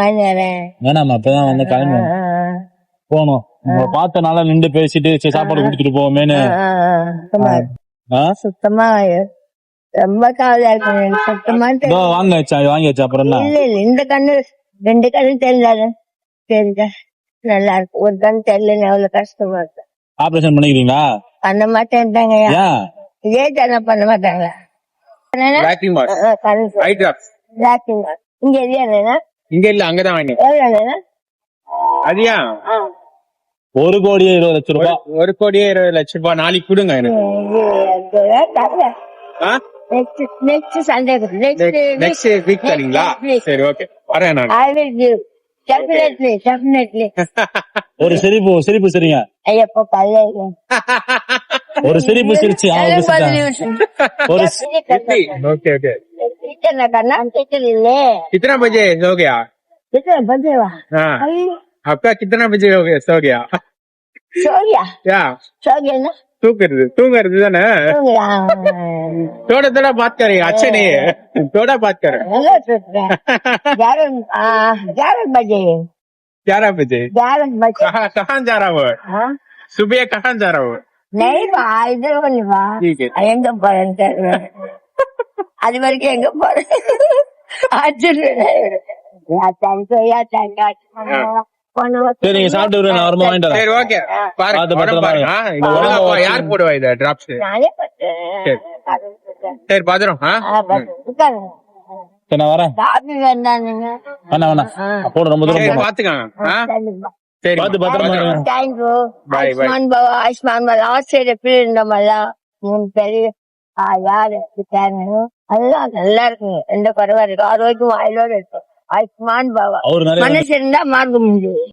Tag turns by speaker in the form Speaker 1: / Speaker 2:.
Speaker 1: வாங்கி வரேன்.
Speaker 2: வேணாமா இப்பதான் வந்து கிளம்பி போனோம். உங்களை பார்த்தனால நின்று பேசிட்டு சரி சாப்பாடு கொடுத்துட்டு போவோமேனு.
Speaker 1: சுத்தமா ரொம்ப கவலையா இருக்கு. சுத்தமா
Speaker 2: வாங்கியாச்சு. அப்புறம் என்ன?
Speaker 1: இல்ல இல்ல இந்த கண்ணு 2 கண்ணு தெரிஞ்சாரு தெரிஞ்சா நல்லா இருக்கு. ஒரு கண்ணு தெரியல எவ்வளவு கஷ்டமா இருக்கு.
Speaker 2: ஆபரேஷன் பண்ணிக்கிறீங்களா?
Speaker 1: பண்ண மாட்டேன்ட்டாங்க. ஏன் பண்ண மாட்டாங்களா? இங்க இல்லையா?
Speaker 3: இங்க இல்ல அங்கதான் வாங்க. அதியா
Speaker 2: 1,20,00,000 ரூபாய்.
Speaker 3: 1,20,00,000 ரூபாய் நாளைக்கு கொடுங்க எனக்கு.
Speaker 1: நெக்ஸ்ட் சண்டே
Speaker 3: நெக்ஸ்ட் வீக் தரீங்களா? சரி ஓகே வரேன் நான்.
Speaker 1: டெஃபினெட்லி
Speaker 2: ஒரு சிரிப்பு சரிங்க.
Speaker 1: ஐயப்போ பல்ல
Speaker 2: ஒரு சிரிப்பு சிரிச்சு ஒரு
Speaker 3: ओके ओके
Speaker 1: कितना करना कितने ले
Speaker 3: कितना बजे सो गया?
Speaker 1: कितने बजे हुआ?
Speaker 3: हाँ आपका कितना बजे हो गया सो गया? क्या
Speaker 1: सो गया ना?
Speaker 3: तूंग कर ना थोड़ा थोड़ा बात करे. अच्छे नहीं है थोड़ा बात करे. 11 बजे 11 बजे कहाँ जा रहा हो? सुबह कहाँ जा रहा हो?
Speaker 1: नहीं बा इधर नहीं बा.
Speaker 3: ठीक है
Speaker 1: எங்க போறேன் அது வரைக்கும் எங்க போறேன்.
Speaker 2: சரிங்க சாப்பிட்டு நான் வருமா வாங்கிட்டு வரேன்.
Speaker 3: சரி ஓகே பாருங்க யார் போடுவா இத டிராப்ஸ்?
Speaker 1: நானே
Speaker 3: சரி பாத்துறோம்.
Speaker 2: சரி நான் வரேன்.
Speaker 1: காபி வேண்டாம்
Speaker 2: வேணாம் போட ரொம்ப தூரம்
Speaker 3: பாத்துக்காங்க. சரி
Speaker 2: பாத்து பத்திரமா.
Speaker 1: தேங்க்யூ. ஆயுஷ்மான் பவா ஆயுஷ்மான் பவா. லாஸ்ட் சைடு எப்படி இருந்தோமெல்லாம் 3 பெரிய யாரு எல்லாம் நல்லா இருக்குங்க. எந்த குறைவா இருக்கு. ஆரோக்கியம் வாயிலோட இருக்கும். ஆயுஷ்மான் பவா. மனசு இருந்தா மார்க்கம் முடியும்.